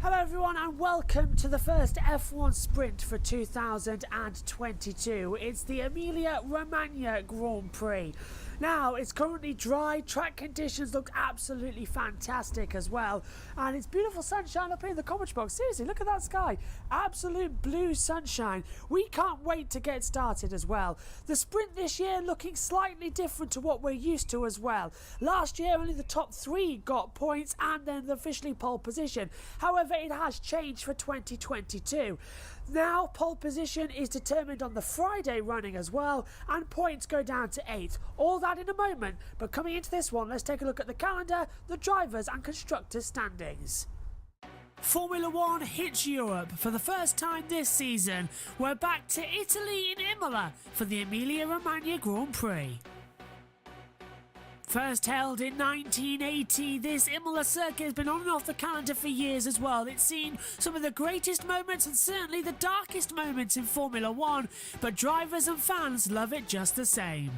Hello everyone and welcome to the first F1 sprint for 2022. It's the Emilia Romagna Grand Prix. Now, it's currently dry, track conditions look absolutely fantastic as well, and it's beautiful sunshine up here in the commentary box. Seriously, look at that sky. Absolute blue sunshine. We can't wait to get started as well. The sprint this year looking slightly different to what we're used to as well. Last year, only the top 3 got points and then the officially pole position. However, it has changed for 2022. Now, pole position is determined on the Friday running as well, and points go down to 8. All that in a moment, but coming into this one, let's take a look at the calendar, the drivers and constructors standings. Formula 1 hits Europe for the first time this season. We're back to Italy in Imola for the Emilia Romagna Grand Prix. First held in 1980, this Imola circuit has been on and off the calendar for years as well. It's seen some of the greatest moments and certainly the darkest moments in Formula 1, but drivers and fans love it just the same.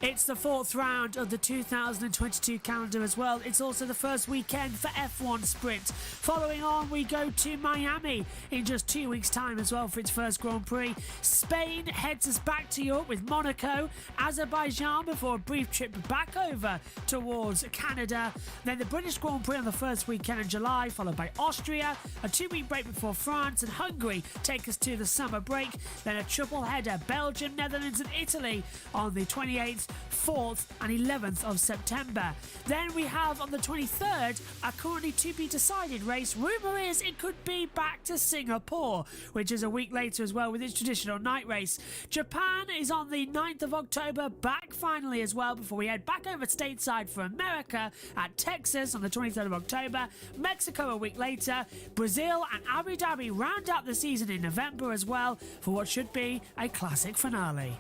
It's the 4th round of the 2022 calendar as well. It's also the first weekend for F1 Sprint. Following on, we go to Miami in just 2 weeks' time as well for its first Grand Prix. Spain heads us back to Europe with Monaco, Azerbaijan before a brief trip back over towards Canada. Then the British Grand Prix on the first weekend in July, followed by Austria. A 2-week break before France and Hungary take us to the summer break. Then a triple header, Belgium, Netherlands and Italy on the 28th, 4th and 11th of September. Then we have on the 23rd a currently to be decided race. Rumour is it could be back to Singapore, which is a week later as well with its traditional night race. Japan is on the 9th of October, back finally as well before we head back over stateside for America at Texas on the 23rd of October. Mexico a week later. Brazil and Abu Dhabi round out the season in November as well for what should be a classic finale.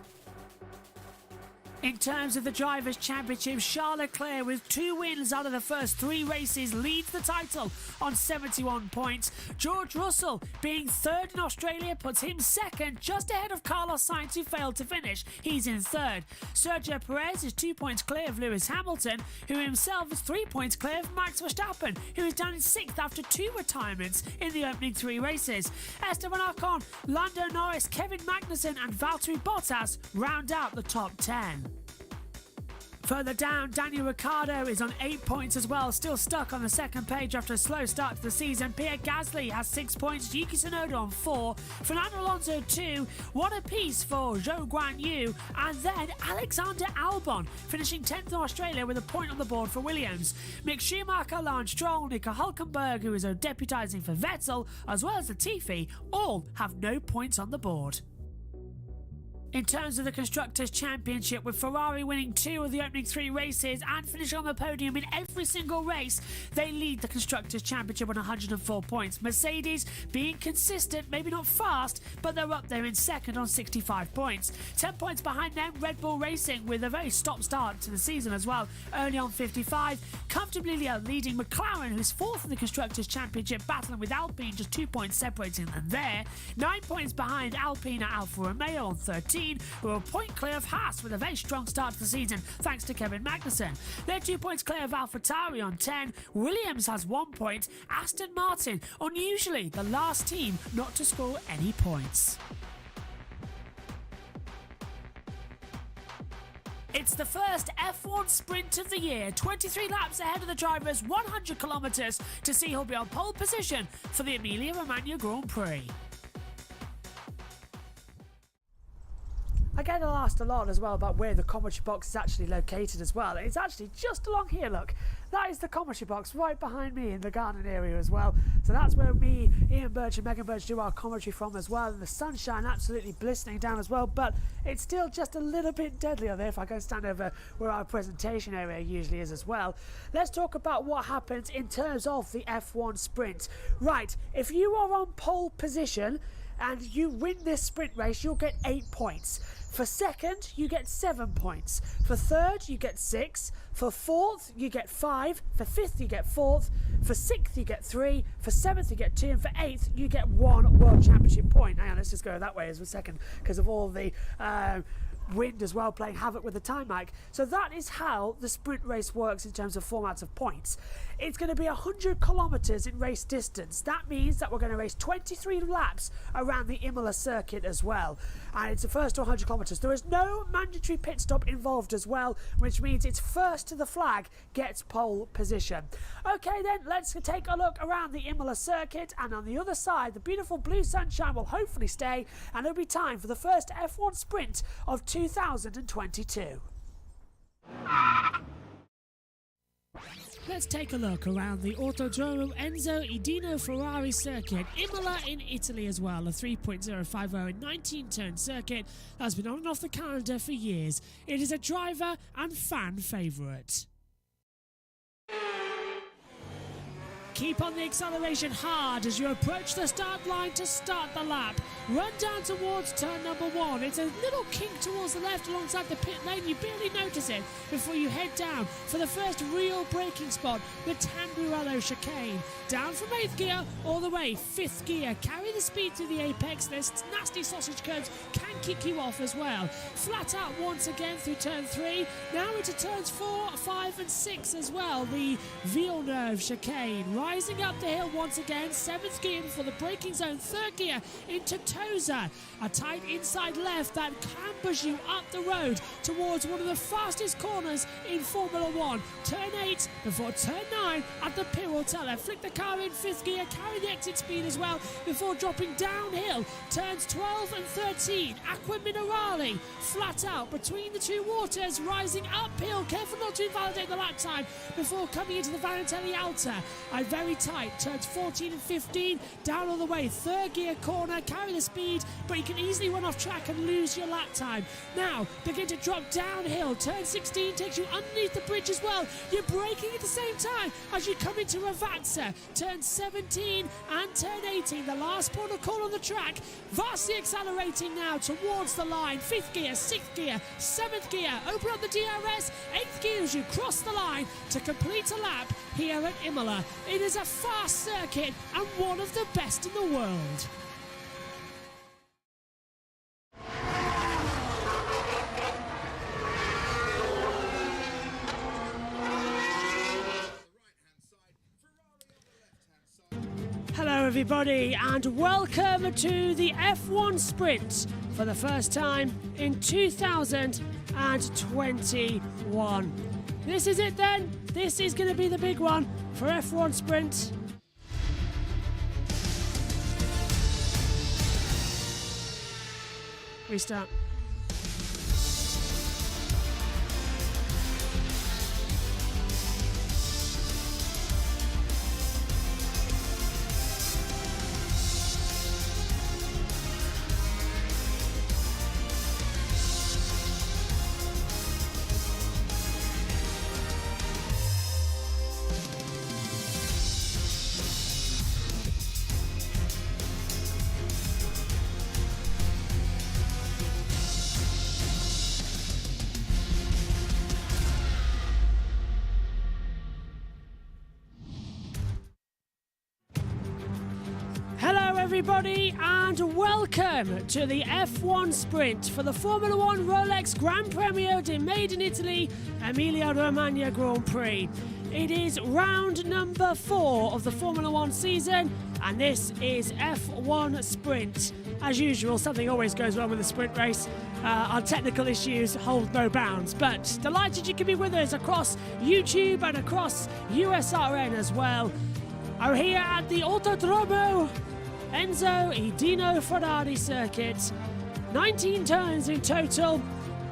In terms of the Drivers' Championship, Charles Leclerc, with 2 wins out of the first 3 races, leads the title on 71 points. George Russell, being 3rd in Australia, puts him 2nd, just ahead of Carlos Sainz, who failed to finish. He's in 3rd. Sergio Perez is 2 points clear of Lewis Hamilton, who himself is 3 points clear of Max Verstappen, who is down in 6th after 2 retirements in the opening 3 races. Esteban Ocon, Lando Norris, Kevin Magnussen and Valtteri Bottas round out the top 10. Further down, Daniel Ricciardo is on 8 points as well, still stuck on the second page after a slow start to the season. Pierre Gasly has 6 points, Yuki Tsunoda on 4, Fernando Alonso 2, one apiece for Zhou Guan Yu, and then Alexander Albon finishing 10th in Australia with a point on the board for Williams. Mick Schumacher, Lance Stroll, Nico Hülkenberg, who is deputising for Vettel, as well as Latifi, all have no points on the board. In terms of the Constructors Championship, with Ferrari winning 2 of the opening 3 races and finishing on the podium in every single race, they lead the Constructors Championship on 104 points. Mercedes being consistent, maybe not fast, but they're up there in 2nd on 65 points. 10 points behind them, Red Bull Racing with a very stop-start to the season as well, only on 55. Comfortably leading McLaren, who's 4th in the Constructors Championship, battling with Alpine, just 2 points separating them there. 9 points behind Alpine at Alfa Romeo on 13. Who are a point clear of Haas with a very strong start to the season thanks to Kevin Magnussen. They're 2 points clear of AlphaTauri on 10. Williams has 1 point. Aston Martin, unusually the last team not to score any points. It's the first F1 sprint of the year, 23 laps ahead of the drivers, 100 kilometres to see who'll be on pole position for the Emilia Romagna Grand Prix. I get asked a lot as well about where the commentary box is actually located as well. It's actually just along here, look. That is the commentary box right behind me in the garden area as well. So that's where me, Ian Burch and Megan Burch do our commentary from as well. And the sunshine absolutely blistening down as well. But it's still just a little bit deadly on there if I go stand over where our presentation area usually is as well. Let's talk about what happens in terms of the F1 sprint. Right, if you are on pole position and you win this sprint race, you'll get 8 points. For 2nd, you get 7 points. For 3rd, you get 6. For 4th, you get 5. For 5th, you get 4th. For 6th, you get 3. For 7th, you get 2. And for 8th, you get 1 World Championship point. Hang on, let's just go that way as a second because of all the wind as well playing havoc with the time mic. So that is how the sprint race works in terms of formats of points. It's going to be 100 kilometers in race distance. That means that we're going to race 23 laps around the Imola circuit as well. And it's the first to 100 kilometers. There is no mandatory pit stop involved as well, which means it's first to the flag gets pole position. Okay then, let's take a look around the Imola circuit, and on the other side the beautiful blue sunshine will hopefully stay, and it'll be time for the first F1 sprint of 2022. Let's take a look around the Autodromo Enzo Edino Ferrari circuit, Imola in Italy as well, a 3.050 and 19-turn circuit that's been on and off the calendar for years. It is a driver and fan favourite. Keep on the acceleration hard as you approach the start line to start the lap. Run down towards turn number 1. It's a little kink towards the left alongside the pit lane. You barely notice it before you head down for the first real braking spot, the Tamburello chicane. Down from 8th gear all the way 5th gear. Carry the speed to the apex. There's nasty sausage curves can kick you off as well. Flat out once again through turn 3. Now into turns 4, 5 and 6 as well. The Villeneuve chicane. Rising up the hill once again, 7th gear before the braking zone, 3rd gear into Tosa. A tight inside left that clambers you up the road towards one of the fastest corners in Formula 1. Turn 8 before turn 9 at the Pirotella. Flick the car in 5th gear, carry the exit speed as well before dropping downhill. Turns 12 and 13, Acqua Minerale, flat out between the two waters, rising uphill, careful not to invalidate the lap time before coming into the Vanitelli Alta. Very tight, turns 14 and 15, down all the way, 3rd gear corner, carry the speed, but you can easily run off track and lose your lap time. Now, begin to drop downhill, turn 16 takes you underneath the bridge as well. You're braking at the same time as you come into Ravazza, turn 17 and turn 18, the last port of call on the track, vastly accelerating now towards the line, 5th gear, 6th gear, 7th gear, open up the DRS, 8th gear as you cross the line to complete a lap here at Imola. It is a fast circuit and one of the best in the world. Hello everybody and welcome to the F1 Sprint for the first time in 2021. This is it then. This is going to be the big one for F1 Sprint. Restart. Everybody and welcome to the F1 Sprint for the Formula 1 Rolex Gran Premio di Made in Italy Emilia Romagna Grand Prix. It is round number 4 of the Formula 1 season and this is F1 Sprint. As usual, something always goes wrong with the sprint race. Our technical issues hold no bounds, but delighted you can be with us across YouTube and across USRN as well. I'm here at the Autodromo Enzo Edino Ferrari circuit. 19 turns in total.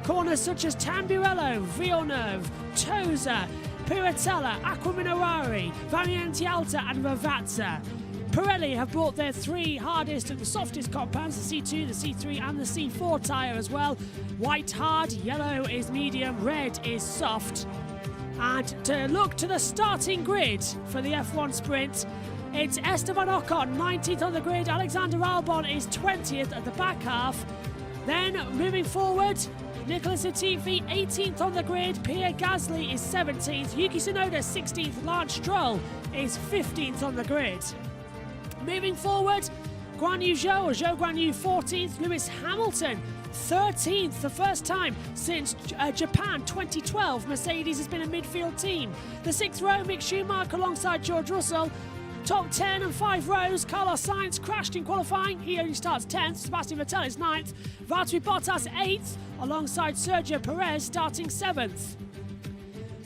Corners such as Tamburello, Villeneuve, Tosa, Pirotella, Acqua Minerale, Variante Alta and Ravazza. Pirelli have brought their 3 hardest and the softest compounds, the C2, the C3 and the C4 tyre as well. White hard, yellow is medium, red is soft. And to look to the starting grid for the F1 Sprint, it's Esteban Ocon, 19th on the grid. Alexander Albon is 20th at the back half. Then, moving forward, Nicholas Latifi, 18th on the grid. Pierre Gasly is 17th. Yuki Tsunoda, 16th. Lance Stroll is 15th on the grid. Moving forward, Guan Yu Zhou, or Zhou Guan Yu, 14th. Lewis Hamilton 13th, the first time since Japan 2012. Mercedes has been a midfield team. The 6th row, Mick Schumacher alongside George Russell. Top 10 and 5 rows, Carlos Sainz crashed in qualifying. He only starts 10th. Sebastian Vettel is 9th. Valtteri Bottas 8th, alongside Sergio Perez starting 7th.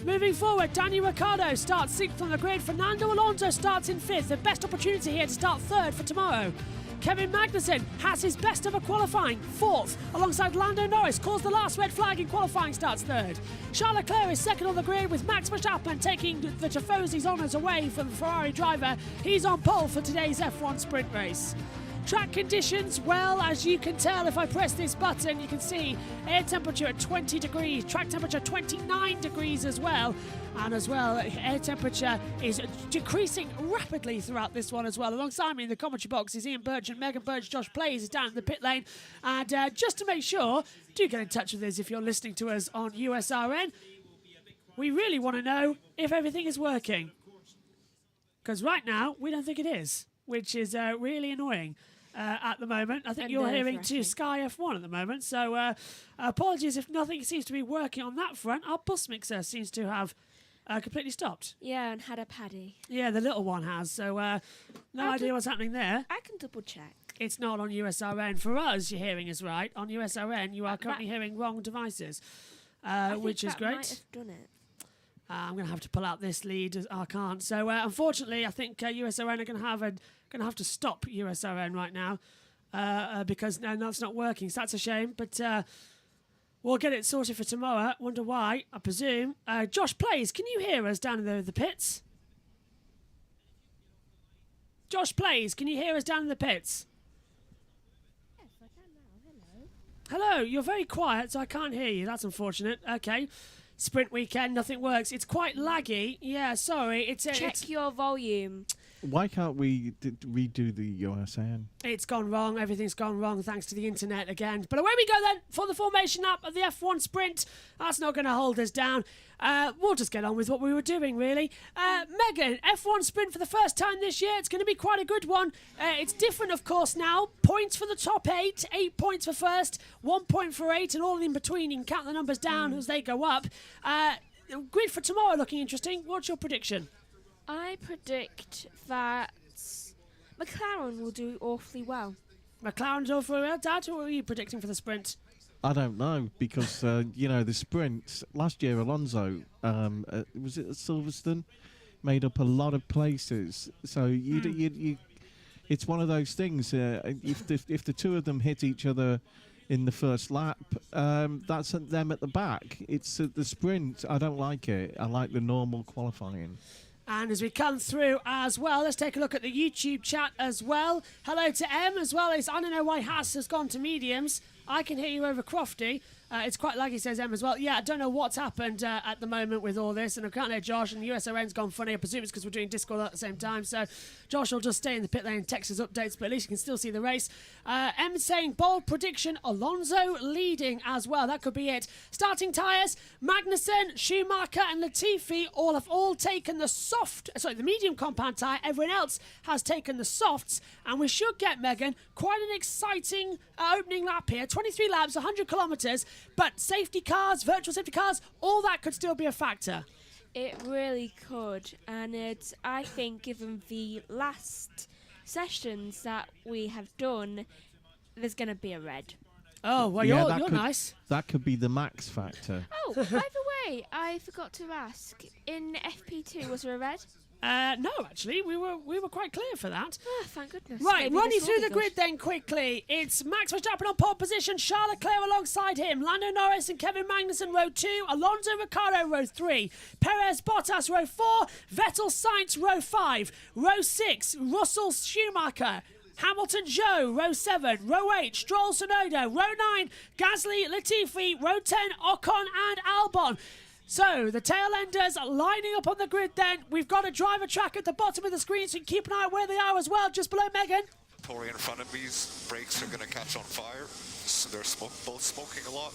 Moving forward, Daniel Ricciardo starts 6th on the grid. Fernando Alonso starts in 5th. The best opportunity here to start 3rd for tomorrow. Kevin Magnussen has his best ever qualifying, 4th, alongside Lando Norris, calls the last red flag in qualifying, starts 3rd. Charles Leclerc is 2nd on the grid, with Max Verstappen taking the Tifosi's honours away from the Ferrari driver. He's on pole for today's F1 sprint race. Track conditions, well, as you can tell, if I press this button, you can see air temperature at 20 degrees, track temperature 29 degrees as well. And as well, air temperature is decreasing rapidly throughout this one as well. Alongside me in the commentary box is Ian Burch and Burch and JoshPlayz is down in the pit lane. And just to make sure, do get in touch with us if you're listening to us on USRN. We really want to know if everything is working. Because right now, we don't think it is, which is really annoying. At the moment, I think you're hearing to Sky F1 at the moment, so apologies if nothing seems to be working on that front. Our bus mixer seems to have completely stopped. Yeah, and had a paddy. Yeah, the little one has, so no idea what's happening there. I can double check. It's not on USRN. For us, your hearing is right. On USRN, you are currently hearing wrong devices, which is great. Might have done it. I'm going to have to pull out this lead. I can't. So unfortunately, I think USRN are going to have to stop USRN right now because that's not working. So that's a shame. But we'll get it sorted for tomorrow. Wonder why? I presume. JoshPlayz, can you hear us down in the pits? JoshPlayz, can you hear us down in the pits? Yes, I can now. Hello. Hello. You're very quiet, so I can't hear you. That's unfortunate. Okay. Sprint weekend, nothing works. It's quite laggy. Yeah, sorry. Check your volume. Why can't we redo the USAN? It's gone wrong. Everything's gone wrong thanks to the internet again. But away we go then for the formation up of the F1 sprint. That's not going to hold us down. We'll just get on with what we were doing, really. Megan, F1 sprint for the first time this year. It's going to be quite a good one. It's different, of course, now. Points for the top 8. 8 points for first, 1 point for 8, and all in between. You can count the numbers down as they go up. Grid for tomorrow looking interesting. What's your prediction? I predict that McLaren will do awfully well. McLaren's awfully well. Dad, what are you predicting for the sprint? I don't know because the sprints last year, Alonso was it at Silverstone, made up a lot of places. So you it's one of those things. If the two of them hit each other in the first lap, that's them at the back. It's the sprint. I don't like it. I like the normal qualifying. And as we come through as well, let's take a look at the YouTube chat as well. Hello to M as well as I don't know why Haas has gone to mediums. I can hear you over Crofty. It's quite laggy, says M as well. Yeah, I don't know what's happened at the moment with all this. And I can't hear Josh, and USRN's gone funny. I presume it's because we're doing Discord at the same time. So Josh will just stay in the pit lane and text us updates, but at least you can still see the race. M saying, bold prediction, Alonso leading as well. That could be it. Starting tyres, Magnussen, Schumacher and Latifi have all taken the medium compound tyre. Everyone else has taken the softs. And we should get, Megan, quite an exciting opening lap here. 23 laps, 100 kilometres. But safety cars, virtual safety cars, all that could still be a factor. It really could. And I think given the last sessions that we have done, there's going to be a red. Oh, well, you're nice. That could be the max factor. Oh, by the way, I forgot to ask. In FP2, was there a red? No, actually, we were quite clear for that. Oh, thank goodness. Right, running through the grid then quickly. It's Max Verstappen on pole position, Charles Leclerc alongside him, Lando Norris and Kevin Magnussen row 2, Alonso Ricciardo row 3, Perez Bottas row 4, Vettel Sainz row 5, row 6, Russell Schumacher, Hamilton Joe, row 7, row 8, Stroll Tsunoda, row 9, Gasly Latifi, row 10, Ocon and Albon. So, the tail enders are lining up on the grid then. We've got a driver track at the bottom of the screen, so you can keep an eye on where they are as well, just below Megan. Pouring in front of me's brakes are going to catch on fire, so they're both smoking a lot.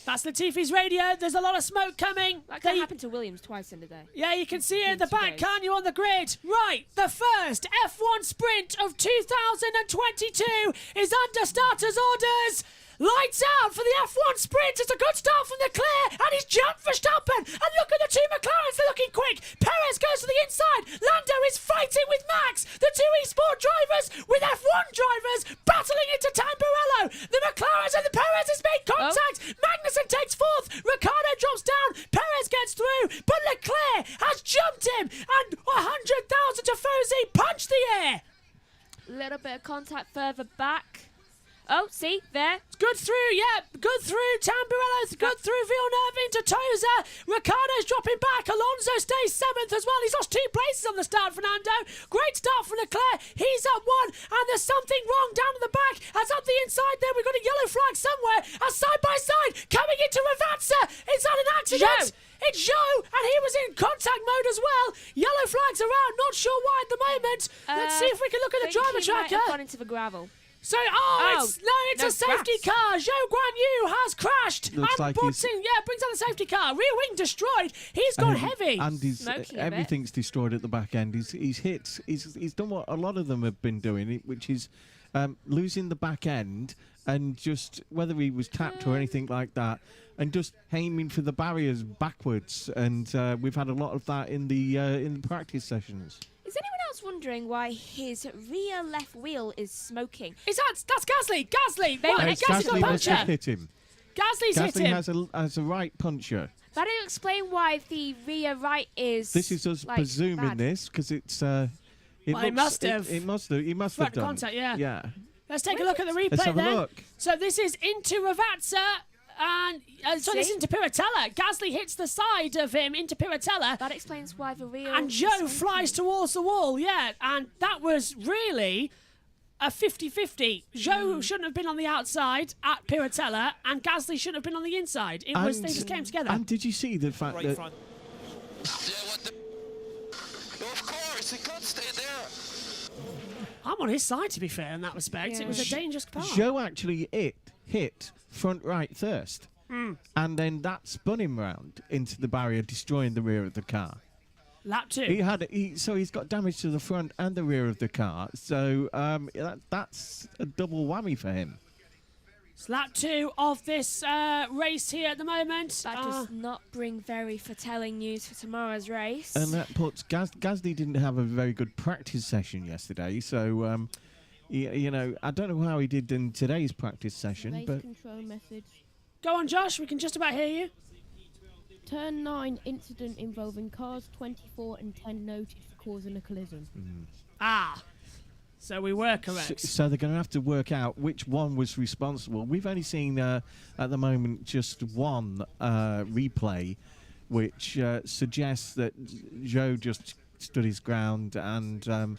That's Latifi's radio. There's a lot of smoke coming. That can happen to Williams twice in a day. Yeah, you can see it at the back, can't you, on the grid? Right, the first F1 sprint of 2022 is under starters' orders. Lights out for the F1 sprint. It's a good start from Leclerc, and he's jumped Verstappen. And look at the two McLarens, they're looking quick. Perez goes to the inside. Lando is fighting with Max. The two eSport drivers with F1 drivers battling into Tamburello. The McLarens and the Perez has made contact. Magnussen takes fourth. Ricciardo drops down. Perez gets through, but Leclerc has jumped him, and 100,000 Tifosi punched the air. Little bit of contact further back. Oh, see, there. Good through, yeah, good through. Tamburello, good through. Villeneuve into Toza. Ricciardo's dropping back. Alonso stays 7th as well. He's lost 2 places on the start, Fernando. Great start for Leclerc. He's up 1, and there's something wrong down at the back. As up the inside there, we've got a yellow flag somewhere. As side by side, coming into Ravazza. Is that an accident? It's Zhou, and he was in contact mode as well. Yellow flags are out. Not sure why at the moment. Let's see if we can look at the driver He might tracker. have gone into the gravel. So, it's a safety car. Zhou Guanyu has crashed. Looks and like brings on the safety car. Rear wing destroyed. He's gone heavy. And Smoking a bit. everything's destroyed at the back end. He's hit. He's done what a lot of them have been doing, which is losing the back end and just, whether he was tapped or anything like that, and just aiming for the barriers backwards. And we've had a lot of that in the practice sessions. Is anyone else wondering why his rear left wheel is smoking? That's Gasly. Gasly. It's Gasly's got a Gasly must have puncher. hit him. Gasly's hit Gasly him. has a right puncher. That'll explain why the rear right is. This is us like, presuming bad. this because it's. He must have. It must have. He must Front have done. contact, yeah. Yeah. Let's take a look at the replay Let's have then. a look. So this is into Ravazza. And this is into Piratella. Gasly hits the side of him into Piratella. That explains why the rear. And is Joe smoking. flies towards the wall, yeah. And that was really a 50-50. Joe shouldn't have been on the outside at Piratella, and Gasly shouldn't have been on the inside. They just came together. And did you see the fact that... Yeah, what the... No, of course, he can't stay there. I'm on his side, to be fair, in that respect. Yeah. It was a dangerous part. Joe actually hit front right first. And then that spun him round into the barrier, destroying the rear of the car. Lap 2. He's got damage to the front and the rear of the car. So that's a double whammy for him. It's lap 2 of this race here at the moment. That does not bring very foretelling news for tomorrow's race. And that puts Gasly didn't have a very good practice session yesterday. So, I don't know how he did in today's practice session. Race But control method. Go on, Josh. We can just about hear you. Turn 9 incident involving cars 24 and 10 noted for causing a collision. So we were correct. So they're going to have to work out which one was responsible. We've only seen, at the moment, just one replay, which suggests that Joe just stood his ground and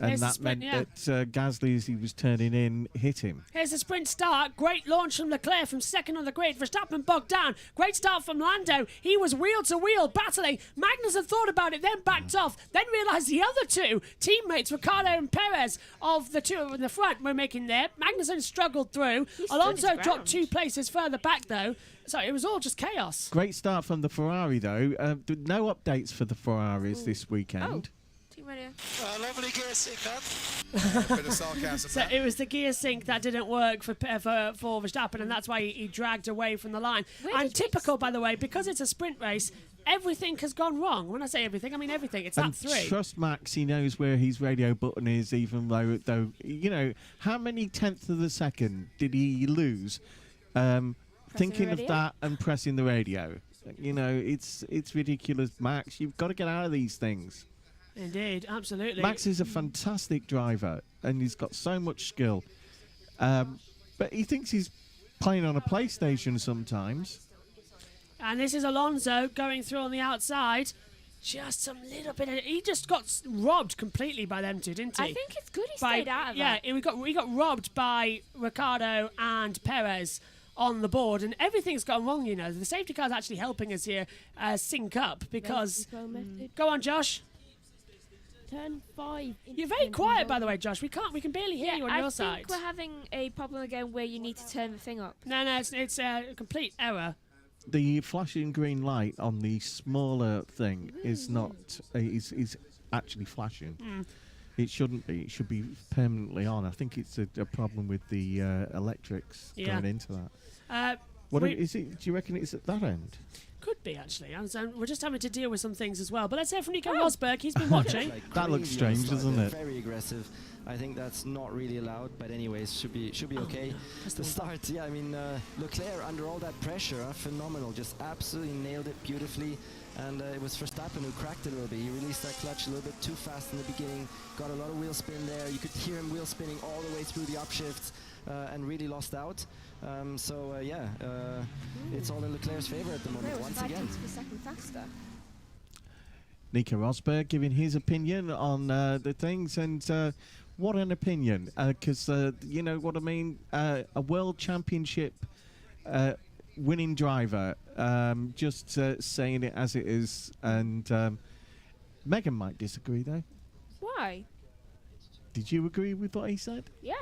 Here's the that sprint, meant that Gasly, as he was turning in, hit him. Here's the sprint start. Great launch from Leclerc from second on the grid. Verstappen bogged down. Great start from Lando. He was wheel to wheel battling. Magnussen thought about it, then backed off. Then realised the other two teammates, Ricciardo and Perez, of the two in the front, were making there. Magnussen struggled through. Alonso dropped 2 places further back, though. So it was all just chaos. Great start from the Ferrari, though. No updates for the Ferraris this weekend. Team radio. Lovely gear sync, man. Bit of sarcasm. So it was the gear sync that didn't work for Verstappen, and that's why he dragged away from the line. And typical, by the way, because it's a sprint race, everything has gone wrong. When I say everything, I mean everything. It's And lap 3. trust Max, he knows where his radio button is, even though how many tenths of a second did he lose thinking of radio? that and pressing the radio? It's ridiculous, Max. You've got to get out of these things. Indeed, absolutely. Max is a fantastic driver, and he's got so much skill. But he thinks he's playing on a PlayStation sometimes. And this is Alonso going through on the outside. Just some little bit of... He just got robbed completely by them two, didn't he? I think it's good he stayed out of that. Yeah, we got robbed by Ricciardo and Perez on the board, and everything's gone wrong, The safety car's actually helping us here sync up, because... Race control method. Go on, Josh. Turn 5 You're very quiet, by the way, Josh. We can barely hear you on your I side. think we're having a problem again where you need to turn the thing up. No, it's a complete error. The flashing green light on the smaller thing is not is actually flashing. It shouldn't be. It should be permanently on. I think it's a problem with the electrics going into that. Is it? Do you reckon it's at that end? Could be, actually. We're just having to deal with some things as well. But let's hear from Nico Rosberg. He's been watching. That looks strange, doesn't it? Very aggressive. I think that's not really allowed, but anyways, should be okay. The start, yeah, I mean, Leclerc under all that pressure, phenomenal, just absolutely nailed it beautifully. And it was Verstappen who cracked it a little bit. He released that clutch a little bit too fast in the beginning, got a lot of wheel spin there. You could hear him wheel spinning all the way through the upshifts and really lost out. It's all in Leclerc's favor at the moment, once again. Per second faster. Nico Rosberg giving his opinion on the things, and what an opinion, because you know what I mean, a world championship winning driver, just saying it as it is, and Megan might disagree though. Why? Did you agree with what he said? Yeah.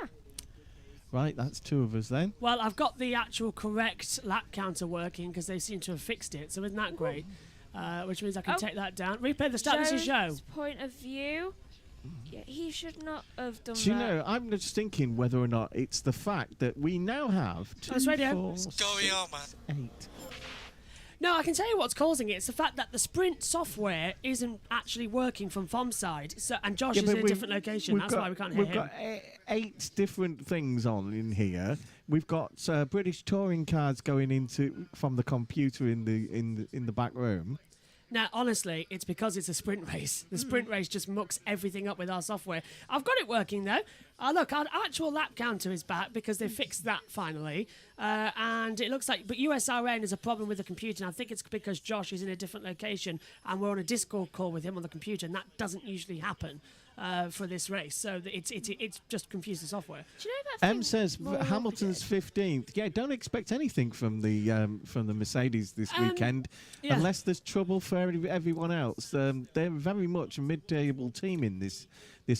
Right, that's two of us then. Well, I've got the actual correct lap counter working because they seem to have fixed it, so isn't that great? Which means I can take that down. Replay the start. This is Joe. Joe's point of view. Yeah, he should not have done that. Do you know, I'm just thinking whether or not it's the fact that we now have 2, 4, 8. No, I can tell you what's causing it. It's the fact that the sprint software isn't actually working from FOM's side, and Josh is in a different location. That's why we can't hear him. We've got 8 different things on in here. We've got British touring cards going into from the computer in the back room. Now, honestly, it's because it's a sprint race. The sprint race just mucks everything up with our software. I've got it working, though. Look, our actual lap counter is back because they fixed that finally. And it looks like... But USRN is a problem with the computer, and I think it's because Josh is in a different location, and we're on a Discord call with him on the computer, and that doesn't usually happen for this race. So it's just confused the software. Do you know that M says Hamilton's 15th. Yeah, don't expect anything from the Mercedes this weekend, unless there's trouble for everyone else. They're very much a mid-table team in this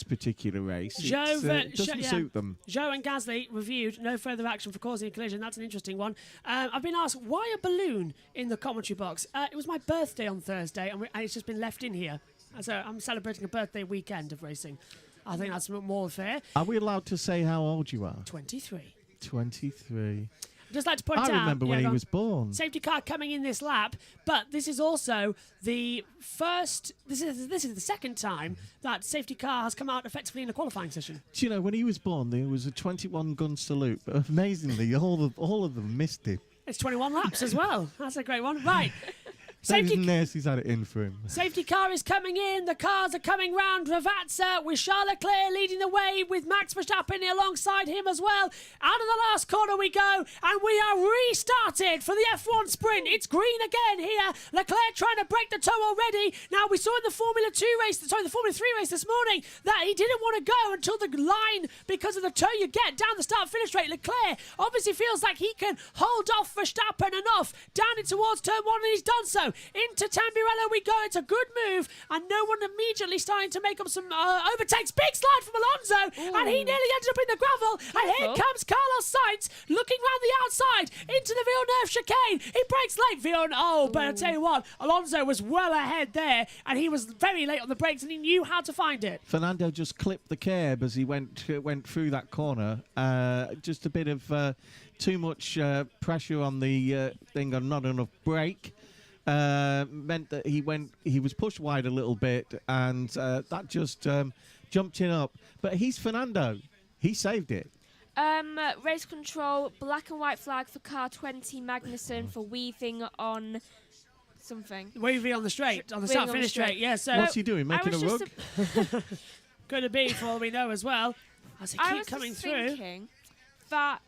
particular race. It doesn't suit them. Joe and Gasly reviewed no further action for causing a collision. That's an interesting one. I've been asked, why a balloon in the commentary box? It was my birthday on Thursday, and it's just been left in here. So I'm celebrating a birthday weekend of racing. I think that's more fair. Are we allowed to say how old you are? 23. 23. I'd just like to point out... I remember when he was born. Safety car coming in this lap, but this is also the first... This is the second time that safety car has come out effectively in a qualifying session. Do you know, when he was born, there was a 21-gun salute, but amazingly, all of them missed him. It's 21 laps as well. That's a great one. Right. Safety Nurse's had it in for him. Safety car is coming in. The cars are coming round Ravazza with Charles Leclerc leading the way with Max Verstappen alongside him as well. Out of the last corner we go, and we are restarted for the F1 sprint. It's green again here. Leclerc trying to break the toe already. Now, we saw in the Formula 3 race this morning that he didn't want to go until the line because of the toe you get down the start-finish straight. Leclerc obviously feels like he can hold off Verstappen enough down it towards turn 1, and he's done so. Into Tamburello we go. It's a good move, and no one immediately starting to make up some overtakes. Big slide from Alonso, and he nearly ended up in the gravel. And here comes Carlos Sainz looking round the outside into the Villeneuve chicane. He breaks late. But I tell you what, Alonso was well ahead there, and he was very late on the brakes, and he knew how to find it. Fernando just clipped the curb as he went through that corner. Just a bit of too much pressure on the thing, and not enough brake. Meant that he was pushed wide a little bit, and that just jumped him up. But he's Fernando. He saved it. Race control, black and white flag for car 20 Magnussen for weaving on something. Weaving on the straight, on the start-finish straight. Yeah. So what's he doing? Making a rug? Could have been, for all we know, as well. As I was thinking that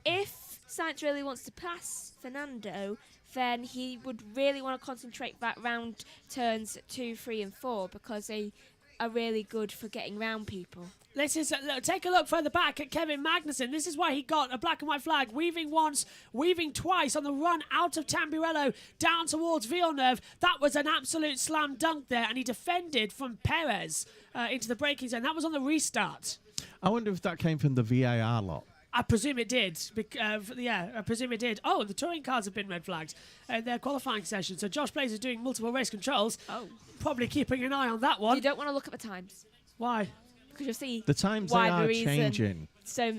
if Sainz really wants to pass Fernando, then he would really want to concentrate that round turns 2, 3 and 4, because they are really good for getting round people. Take a look further back at Kevin Magnussen. This is why he got a black and white flag, weaving once, weaving twice on the run out of Tamburello down towards Villeneuve. That was an absolute slam dunk there, and he defended from Perez into the braking zone. That was on the restart. I wonder if that came from the VAR lot. I presume it did. I presume it did. Oh, the touring cars have been red flagged in their qualifying session. So JoshPlayz is doing multiple race controls. Oh. Probably keeping an eye on that one. You don't want to look at the times. Why? Because you'll see The times they why are the reason. changing. So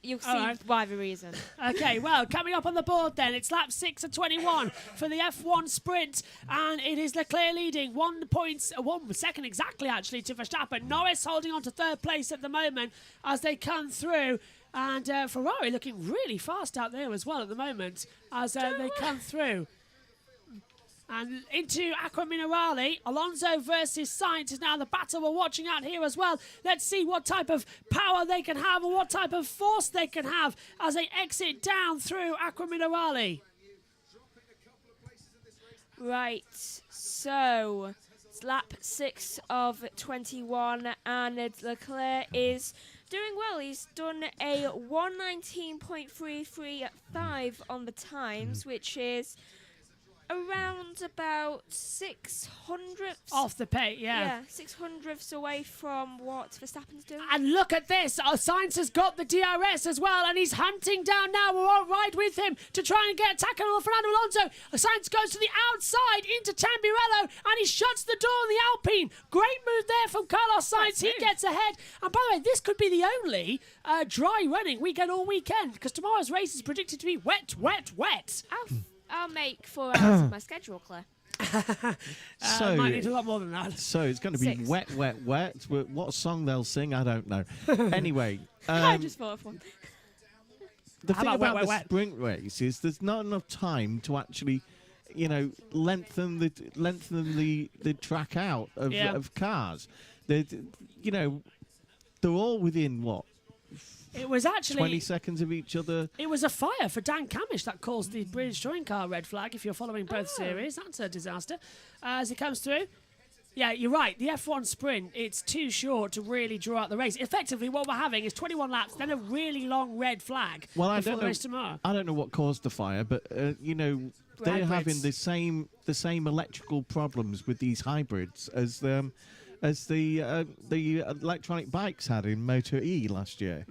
you'll see Alright. why the reason. Okay, well, coming up on the board then, it's lap 6 of 21 for the F1 sprint, and it is Leclerc leading 1 second exactly, actually, to Verstappen. Norris holding on to third place at the moment as they come through, and Ferrari looking really fast out there as well at the moment as they come through. And into Aqua Minerale, Alonso versus Sainz is now the battle we're watching out here as well. Let's see what type of power they can have and what type of force they can have as they exit down through Aqua Minerale. Right, so it's lap 6 of 21, and Leclerc is doing well. He's done a 119.335 on the times, which is around about 600 Off the pace, yeah, 600ths away from what Verstappen's doing. And look at this. Sainz has got the DRS as well, and he's hunting down now. We're all right with him to try and get a tackle on Fernando Alonso. Sainz goes to the outside into Tamburello, and he shuts the door on the Alpine. Great move there from Carlos Sainz. He gets ahead. And by the way, this could be the only dry running we get all weekend, because tomorrow's race is predicted to be wet, wet, wet. I'll make 4 hours of my schedule, Claire. Might need a lot more than that. So it's going to be 6. wet, wet, wet. What song they'll sing, I don't know. Anyway, I just thought of one. the How thing about wet, about wet, the wet? sprint race is there's not enough time to actually, lengthen the track out of cars. They're all within what? It was actually 20 seconds of each other. It was a fire for Dan Camish that caused the British touring car red flag. If you're following both series, that's a disaster. As it comes through, yeah, you're right. The F1 sprint, it's too short to really draw out the race. Effectively, what we're having is 21 laps, then a really long red flag Well, I before don't the know. race tomorrow. I don't know what caused the fire, but they're having the same electrical problems with these hybrids as the electronic bikes had in Moto E last year.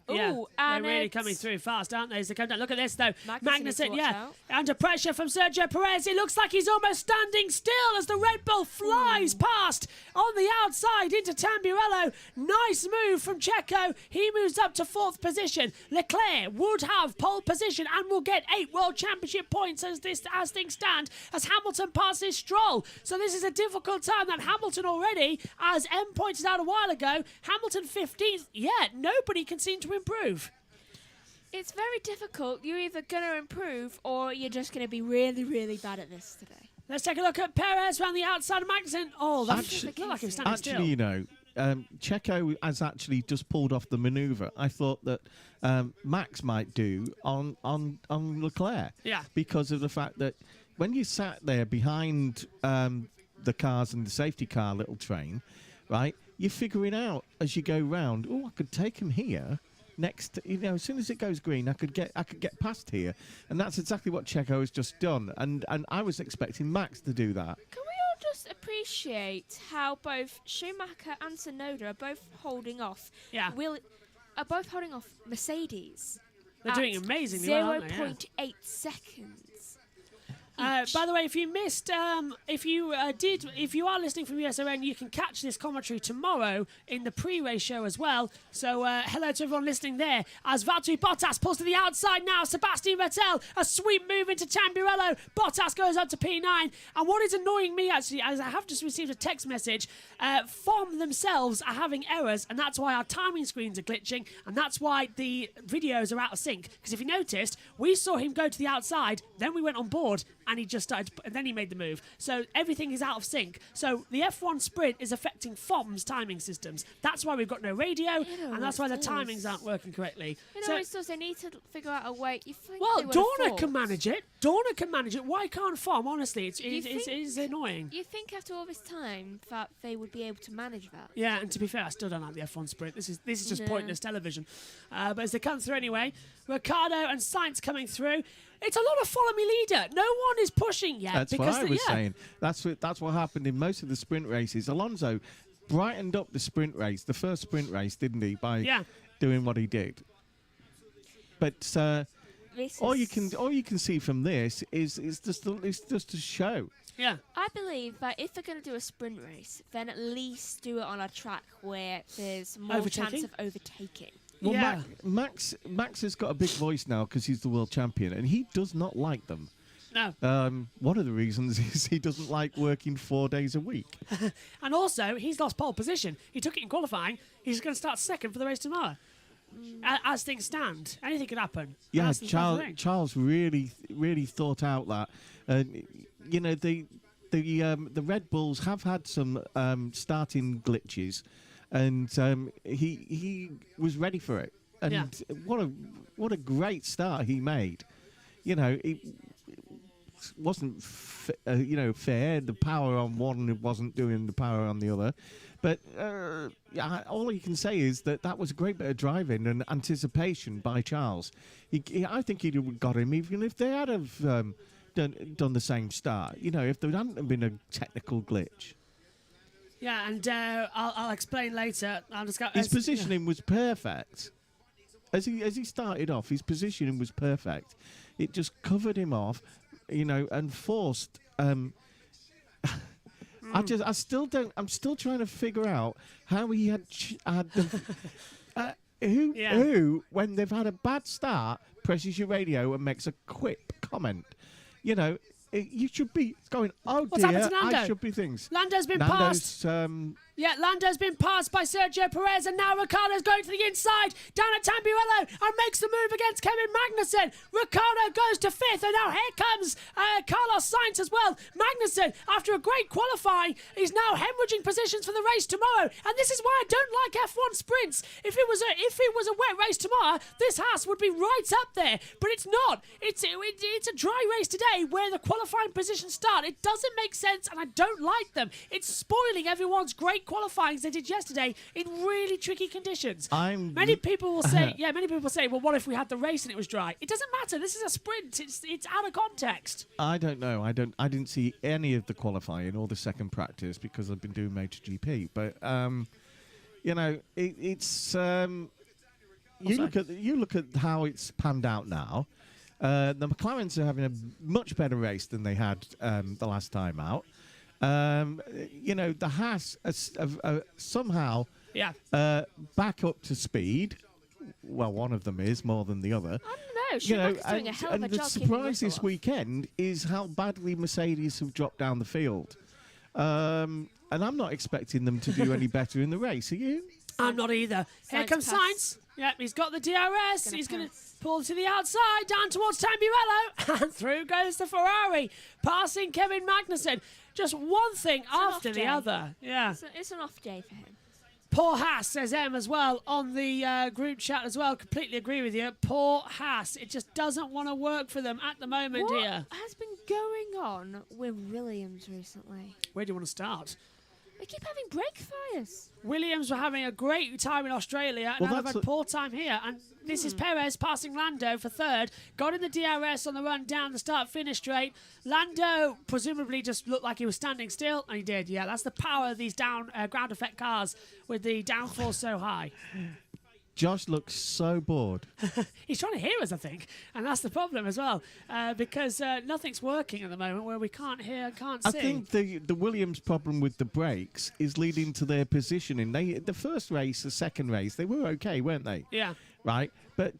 Yeah, Ooh, they're and really it's- coming through fast, aren't they? As they come down. Look at this, though. Magnussen needs to Magnussen, watch yeah, out. under pressure from Sergio Perez. It looks like he's almost standing still as the Red Bull flies past on the outside into Tamburello. Nice move from Checo. He moves up to 4th position. Leclerc would have pole position and will get 8 World Championship points as things stand, as Hamilton passes Stroll. So this is a difficult time that Hamilton already, as M pointed out a while ago, Hamilton 15th. Yeah, nobody can seem to improve. It's very difficult. You're either going to improve or you're just going to be really, really bad at this today. Let's take a look at Perez around the outside of Magnussen. Oh, that Actually- looked like he was standing still. Actually, Checo has actually just pulled off the manoeuvre I thought that Max might do on Leclerc. Yeah. Because of the fact that when you sat there behind the cars and the safety car little train, right, you're figuring out as you go round, oh, I could take him here. Next, as soon as it goes green, I could get past here, and that's exactly what Checo has just done. And I was expecting Max to do that. Can we all just appreciate how both Schumacher and Tsunoda are both holding off? Yeah. Are both holding off Mercedes. They're at doing amazingly well, aren't they? Yeah. 0.8 seconds. By the way, if you missed, if you are listening from USON, you can catch this commentary tomorrow in the pre-race show as well. So hello to everyone listening there. As Valtteri Bottas pulls to the outside now, Sebastian Vettel, a sweep move into Tamburello. Bottas goes up to P9. And what is annoying me actually, as I have just received a text message, FOM themselves are having errors, and that's why our timing screens are glitching, and that's why the videos are out of sync. Because if you noticed, we saw him go to the outside, then we went on board, and he just started, and then he made the move. So everything is out of sync. So the F1 sprint is affecting FOM's timing systems. That's why we've got no radio, and that's why the timings aren't working correctly. It always does. They need to figure out a way. You think Well, they would have Dorna thought. can manage it. Dorna can manage it. Why can't FOM? Honestly, it is annoying. You think after all this time that they would be able to manage that? Yeah, and to be fair, I still don't like the F1 sprint. This is just No. pointless television. But as they come through anyway, Ricciardo and Sainz coming through. It's a lot of follow me leader. No one is pushing yet. That's because what I was saying. That's what happened in most of the sprint races. Alonso brightened up the sprint race, the first sprint race, didn't he, by doing what he did. But all you can see from this is just a show. Yeah. I believe that if they're going to do a sprint race, then at least do it on a track where there's more Overtaking? chance of overtaking. Well, Yeah. Max has got a big voice now because he's the world champion, and he does not like them. No. One of the reasons is he doesn't like working 4 days a week. And also, he's lost pole position. He took it in qualifying. He's going to start second for the race tomorrow. As things stand, anything could happen. Yeah, That's the thing. Charles really thought out that. You know, the Red Bulls have had some starting glitches, and he was ready for it. And Yeah. what a great start he made. You know, it wasn't fair. The power on one wasn't doing the power on the other. But all you can say is that was a great bit of driving and anticipation by Charles. I think he'd have got him even if they had have done the same start. You know, if there hadn't been a technical glitch. Yeah, and I'll explain later. I'll just go. His positioning was perfect. As he started off, his positioning was perfect. It just covered him off, you know, and forced. I'm still trying to figure out how he had who when they've had a bad start presses your radio and makes a quick comment. You know, you should be going, oh What's dear, happened to Lando? I should be things. Lando's been passed. Yeah, Lando's been passed by Sergio Perez, and now Ricciardo's going to the inside, down at Tamburello, and makes the move against Kevin Magnussen. Ricciardo goes to fifth, and now here comes Carlos Sainz as well. Magnussen, after a great qualifying, is now hemorrhaging positions for the race tomorrow, and this is why I don't like F1 sprints. If it was a wet race tomorrow, this Haas would be right up there, but it's not. It's a dry race today where the qualifying positions start. It doesn't make sense, and I don't like them. It's spoiling everyone's great qualifying they did yesterday in really tricky conditions. Many people will say, well, what if we had the race and it was dry? It doesn't matter. This is a sprint. It's out of context. I don't know. I didn't see any of the qualifying or the second practice because I've been doing MotoGP. But you know, it's you look at how it's panned out now. The McLarens are having a much better race than they had the last time out. You know, the Haas somehow back up to speed. Well, one of them is more than the other. I don't know. Schumacher's doing a hell of a the job keeping surprise Russell this off. weekend is how badly Mercedes have dropped down the field. And I'm not expecting them to do any better in the race. Are you? I'm not either. Here Sainz comes pass. Sainz. Yep, he's got the DRS. He's going to pass. pull to the outside, down towards Tamburello, and through goes the Ferrari, passing Kevin Magnussen. Just one thing after off the day. other. Yeah. It's an off day for him. Poor Haas, says Em as well on the group chat as well. Completely agree with you. Poor Haas. It just doesn't want to work for them at the moment What here. has been going on with Williams recently? Where do you want to start? They keep having brake fires. Williams were having a great time in Australia, and Well, now they've that's had poor time here. And this is Perez passing Lando for third. Got in the DRS on the run down the start-finish straight. Lando presumably just looked like he was standing still, and he did. Yeah, that's the power of these ground effect cars with the downforce so high. Josh looks so bored. He's trying to hear us, I think, and that's the problem as well, because nothing's working at the moment where we can't hear and can't see. I think the Williams problem with the brakes is leading to their positioning. The first race, the second race, they were okay, weren't they? Yeah. Right, but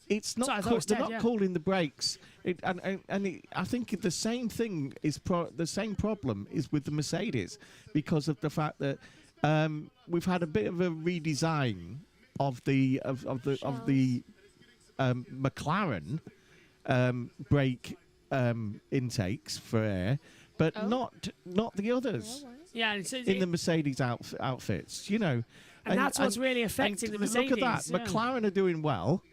it's not. Sorry, I thought it was They're dead, not yeah. calling the brakes, I think the same thing is the same problem is with the Mercedes because of the fact that we've had a bit of a redesign of the McLaren brake intakes for air, but not the others Yeah, in the Mercedes outfits. You know, and that's what's really affecting the Mercedes. Look at that, yeah. McLaren are doing well.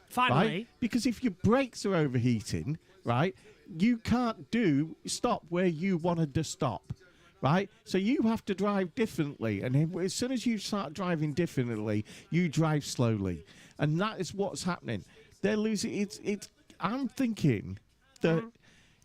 Finally. Right? Because if your brakes are overheating, right, you can't stop where you wanted to stop, right? So you have to drive differently, and as soon as you start driving differently, you drive slowly, and that is what's happening. They're losing. I'm thinking that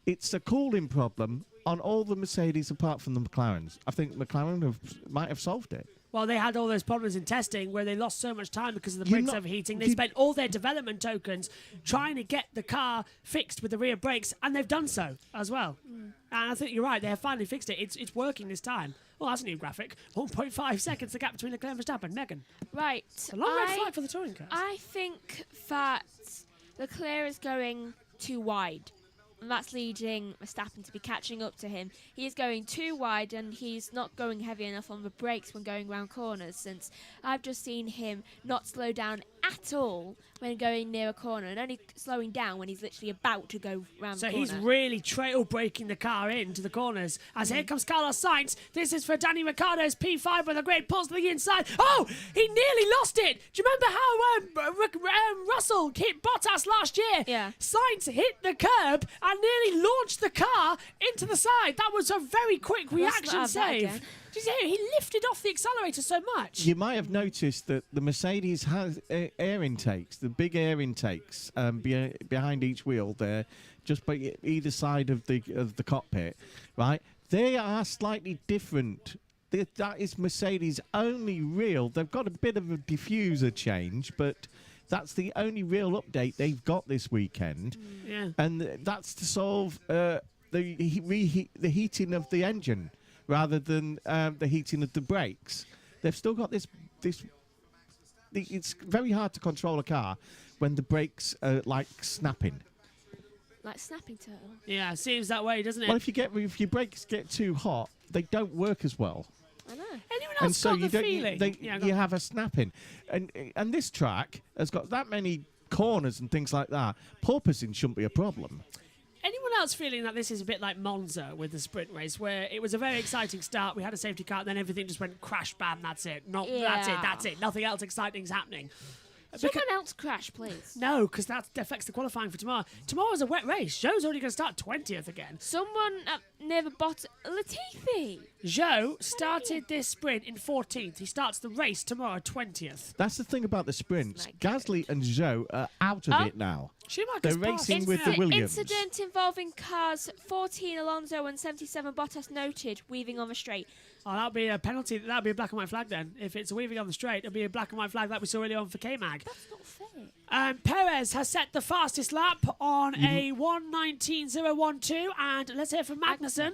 it's a cooling problem on all the Mercedes apart from the McLarens. I think McLaren might have solved it. Well, they had all those problems in testing where they lost so much time because of the You're brakes not- overheating. They you- spent all their development tokens trying to get the car fixed with the rear brakes, and they've done so as well. And I think you're right. They have finally fixed it. It's working this time. Well, that's a new graphic. 1.5 seconds, the gap between Leclerc and Verstappen. Megan, Right. a long red flag for the touring cars. I think that Leclerc is going too wide. And that's leading Verstappen to be catching up to him. He is going too wide and he's not going heavy enough on the brakes when going round corners, since I've just seen him not slow down at all when going near a corner and only slowing down when he's literally about to go round So the corner. he's really trail braking the car into the corners. As here comes Carlos Sainz. This is for Danny Ricciardo's P5 with a great pulse to the inside. Oh, he nearly lost it. Do you remember how Russell hit Bottas last year? Yeah. Sainz hit the curb and nearly launched the car into the side. That was a very quick reaction have that save. again. Did you hear? He lifted off the accelerator so much. You might have noticed that the Mercedes has air intakes, the big air intakes behind each wheel there, just by either side of the cockpit, right? They are slightly different. That is Mercedes' only real. They've got a bit of a diffuser change, but that's the only real update they've got this weekend. Yeah. And that's to solve the heating of the engine rather than the heating of the brakes. They've still got this. It's very hard to control a car when the brakes are like snapping. Like snapping turtle. Yeah, seems that way, doesn't it? Well, if your brakes get too hot, they don't work as well. I know. Anyone And else so got you the don't. feeling? You have a snapping, and this track has got that many corners and things like that. Porpoising shouldn't be a problem. Anyone else feeling that this is a bit like Monza with the sprint race, where it was a very exciting start, we had a safety car, and then everything just went crash, bam, that's it. That's it. Nothing else exciting's happening. Someone else crash, please. No, because that affects the qualifying for tomorrow. Tomorrow's a wet race. Joe's already going to start 20th again. Someone near the bottom. Latifi. Joe started this sprint in 14th. He starts the race tomorrow, 20th. That's the thing about the sprints. Like Gasly and Zhou are out of it now. Schumacher's They're passed. racing with the Williams. Incident involving cars 14 Alonso and 77 Bottas noted weaving on the straight. Oh, that'll be a penalty. That'll be a black and white flag then. If it's a weaving on the straight, it'll be a black and white flag like we saw earlier on for K-Mag. That's not fair. Perez has set the fastest lap on a 1:19.012, and let's hear from Magnussen.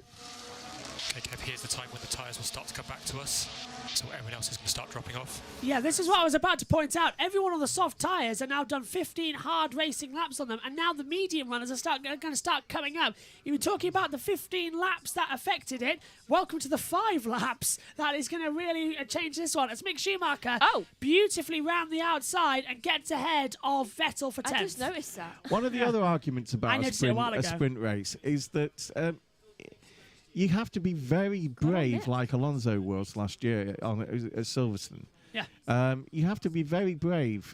Okay, Kev, here's the time when the tyres will start to come back to us, so everyone else is going to start dropping off. Yeah, this is what I was about to point out. Everyone on the soft tyres are now done 15 hard racing laps on them, and now the medium runners are going to start coming up. You were talking about the 15 laps that affected it. Welcome to the 5 laps. That is going to really change this one. It's Mick Schumacher beautifully round the outside and gets ahead of Vettel for 10th. I just noticed that. One of the other arguments I about noticed it a while a ago. sprint race is that you have to be very brave, like Alonso was last year at Silverstone. Yeah. You have to be very brave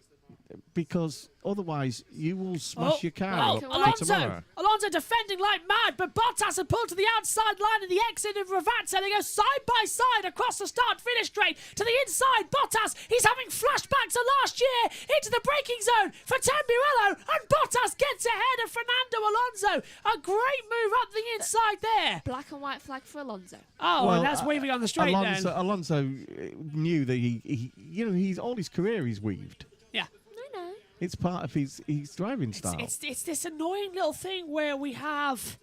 because otherwise you will smash your car up for tomorrow. Alonso defending like mad, but Bottas had pulled to the outside line of the exit of Ravazza. They go side by side across the start-finish straight to the inside. Bottas, he's having flashbacks of last year into the braking zone for Tamburello, and Bottas gets ahead of Fernando Alonso. A great move up the inside there. Black and white flag for Alonso. Oh, Well, and that's weaving on the straight then. Alonso knew that he's all his career he's weaved. Yeah. I know. It's part of his driving style. It's this annoying little thing where we have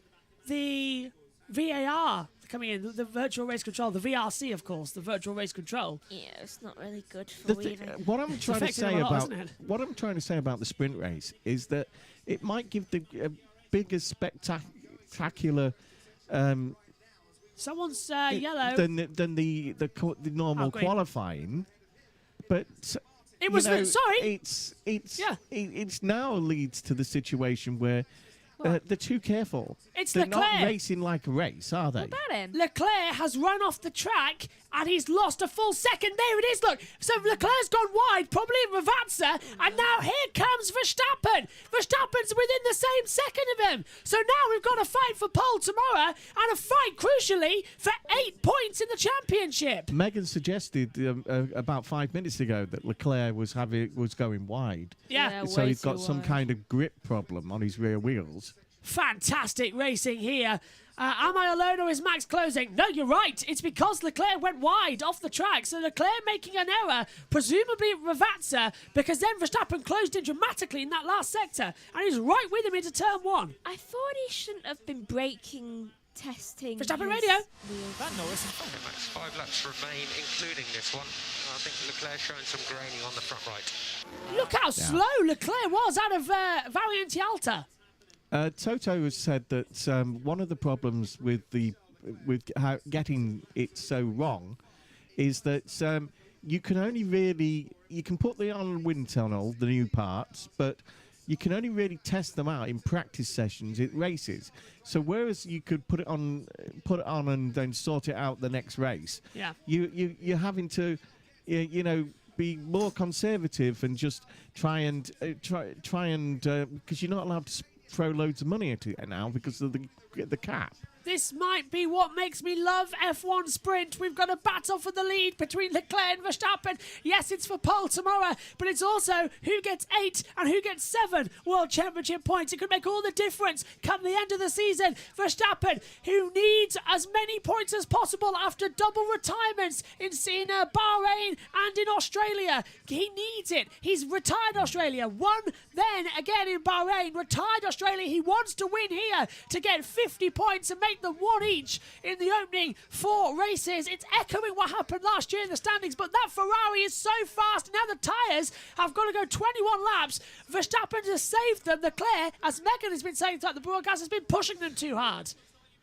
the VAR coming in, the virtual race control, the VRC, of course, the virtual race control. Yeah, it's not really good for weaving. What I'm trying to affecting say him a lot, about isn't it? what I'm trying to say about the sprint race is that it might give the bigger spectacular Someone's yellow. than the normal green. qualifying, but It was sorry. It's now leads to the situation where they're too careful. They're not Leclerc. racing like a race, are they? What about him? Leclerc has run off the track and he's lost a full second. There it is, look. So Leclerc's gone wide, probably in Ravazza, and now here comes Verstappen. Verstappen's within the same second of him. So now we've got a fight for pole tomorrow and a fight, crucially, for 8 points in the championship. Megan suggested about 5 minutes ago that Leclerc was going wide. Yeah. So way he's got too some wide. kind of grip problem on his rear wheels. Fantastic racing here. Am I alone or is Max closing? No, you're right. It's because Leclerc went wide off the track. So Leclerc making an error, presumably at Ravazza, because then Verstappen closed in dramatically in that last sector. And he's right with him into turn 1. I thought he shouldn't have been braking, testing. Verstappen his radio. wheels. That Norris in front. Okay, Max, 5 laps remain, including this one. I think Leclerc showing some graining on the front right. Look how slow Leclerc was out of Variante Alta. Toto has said that one of the problems with getting it so wrong is that you can only really put the on wind tunnel, the new parts, but you can only really test them out in practice sessions at races. So whereas you could put it on and then sort it out the next race, you're having to be more conservative and just try and because you're not allowed to throw loads of money at it now because of the cap. This might be what makes me love F1 Sprint. We've got a battle for the lead between Leclerc and Verstappen. Yes, it's for pole tomorrow, but it's also who gets 8 and who gets 7 World Championship points. It could make all the difference come the end of the season. Verstappen, who needs as many points as possible after double retirements in Bahrain and in Australia. He needs it. He's retired Australia, won then again in Bahrain, retired Australia. He wants to win here to get 50 points and make them 1 each in the opening 4 races. It's echoing what happened last year in the standings, but that Ferrari is so fast. Now the tyres have got to go 21 laps. Verstappen has saved them. Leclerc, as Megan has been saying throughout the broadcast, has been pushing them too hard.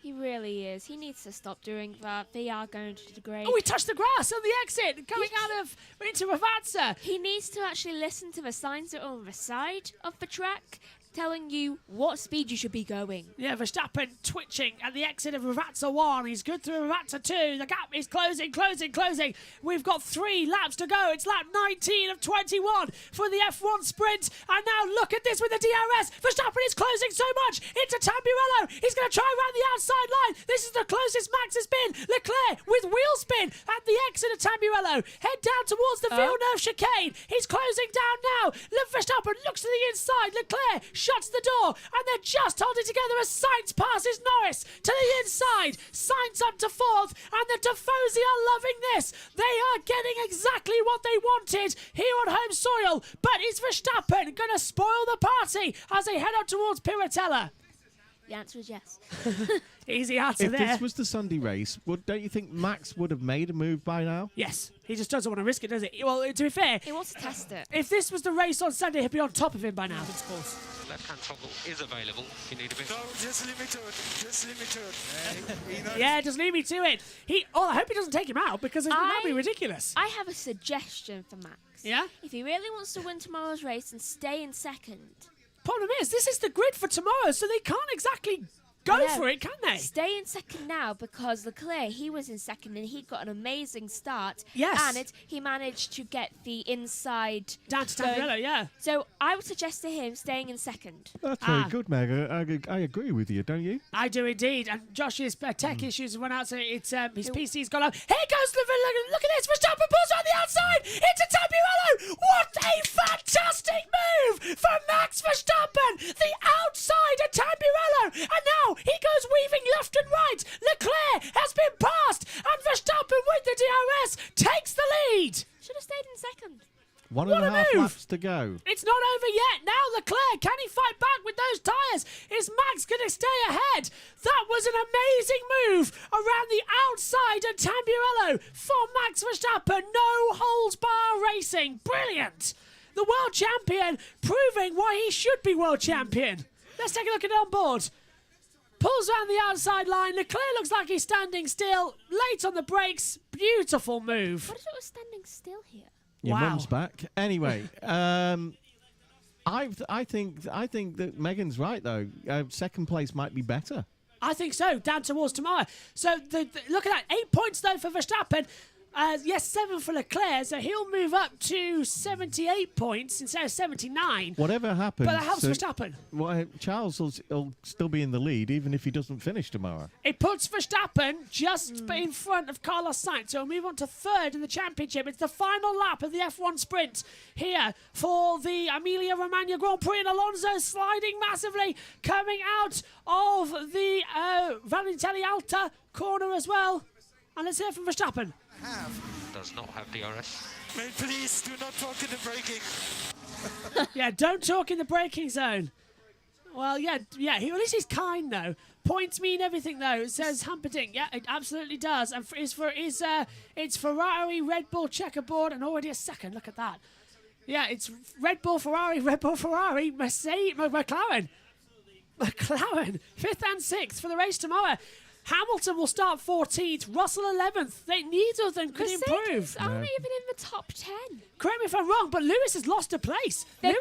He really is. He needs to stop doing that. They are going to degrade. Oh, he touched the grass on the exit, coming out of into Ravazza. He needs to actually listen to the signs that are on the side of the track, telling you what speed you should be going. Yeah, Verstappen twitching at the exit of Ravazza 1. He's good through Ravazza 2. The gap is closing. We've got 3 laps to go. It's lap 19 of 21 for the F1 Sprint. And now look at this with the DRS. Verstappen is closing so much into Tamburello. He's going to try around the outside line. This is the closest Max has been. Leclerc with wheel spin at the exit of Tamburello. Head down towards the Villeneuve chicane. He's closing down now. Verstappen looks to the inside. Leclerc shuts the door, and they're just holding together as Sainz passes Norris to the inside. Sainz up to 4th, and the Tifosi are loving this. They are getting exactly what they wanted here on home soil, but is Verstappen going to spoil the party as they head up towards Piratella? The answer is yes. Easy answer If there. this was the Sunday race, don't you think Max would have made a move by now? Yes, he just doesn't want to risk it, does he? Well, to be fair, He wants to test it. if this was the race on Sunday, he'd be on top of him by now. Of course. Left-hand toggle is available if you need a bit. No, just leave me to it. Just leave me to it. He knows. Yeah, just leave me to it. I hope he doesn't take him out because that'd be ridiculous. I have a suggestion for Max. Yeah? If he really wants to win tomorrow's race and stay in second, Problem is, this is the grid for tomorrow, so they can't exactly go I know. for it, can they? Stay in second now because Leclerc, he was in second and he got an amazing start. Yes. And he managed to get the inside Down to going. Tamburello, yeah. So I would suggest to him staying in second. That's very good, Meg. I agree with you, don't you? I do indeed. And Josh's tech issues went out, so it's his PC's gone up. Here goes the look at this. Verstappen pulls on the outside into Tamburello. What a fantastic move from Max Verstappen. The outside of Tamburello. And now he goes weaving left and right. Leclerc has been passed. And Verstappen with the DRS takes the lead. Should have stayed in second. One What and a a half move! laps to go. It's not over yet. Now Leclerc, can he fight back with those tyres? Is Max going to stay ahead? That was an amazing move around the outside of Tamburello for Max Verstappen. No holds bar racing. Brilliant. The world champion proving why he should be world champion. Let's take a look at it on board. Pulls around the outside line. Leclerc looks like he's standing still. Late on the brakes. Beautiful move. What if it was standing still here? Your Wow. mum's back. Anyway, I think that Megan's right though. Second place might be better. I think so, down towards tomorrow. So look at that, 8 points though for Verstappen. Yes, 7 for Leclerc, so he'll move up to 78 points instead of 79. Whatever happens, But that helps Verstappen. well, Charles will still be in the lead even if he doesn't finish tomorrow. It puts Verstappen just in front of Carlos Sainz, so we'll move on to 3rd in the championship. It's the final lap of the F1 sprint here for the Emilia Romagna Grand Prix, and Alonso sliding massively, coming out of the Valentelli Alta corner as well. And let's hear from Verstappen. Does not have DRS. Mate, please do not talk in the braking. Yeah, don't talk in the braking zone. Well, yeah. At least he's kind though. Points mean everything though. It says Humperdinck. Yeah, it absolutely does. And it's Ferrari, Red Bull, checkerboard, and already a second. Look at that. Yeah, it's Red Bull, Ferrari, Mercedes, McLaren, 5th and 6th for the race tomorrow. Hamilton will start 14th, Russell 11th. Neither of them could improve. Aren't even in the top 10. Correct me if I'm wrong, but Lewis has lost a place. They're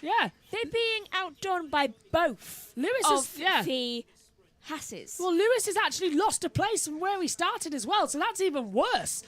They're being outdone by both Lewis of is, the Hasses. Well, Lewis has actually lost a place from where he started as well, so that's even worse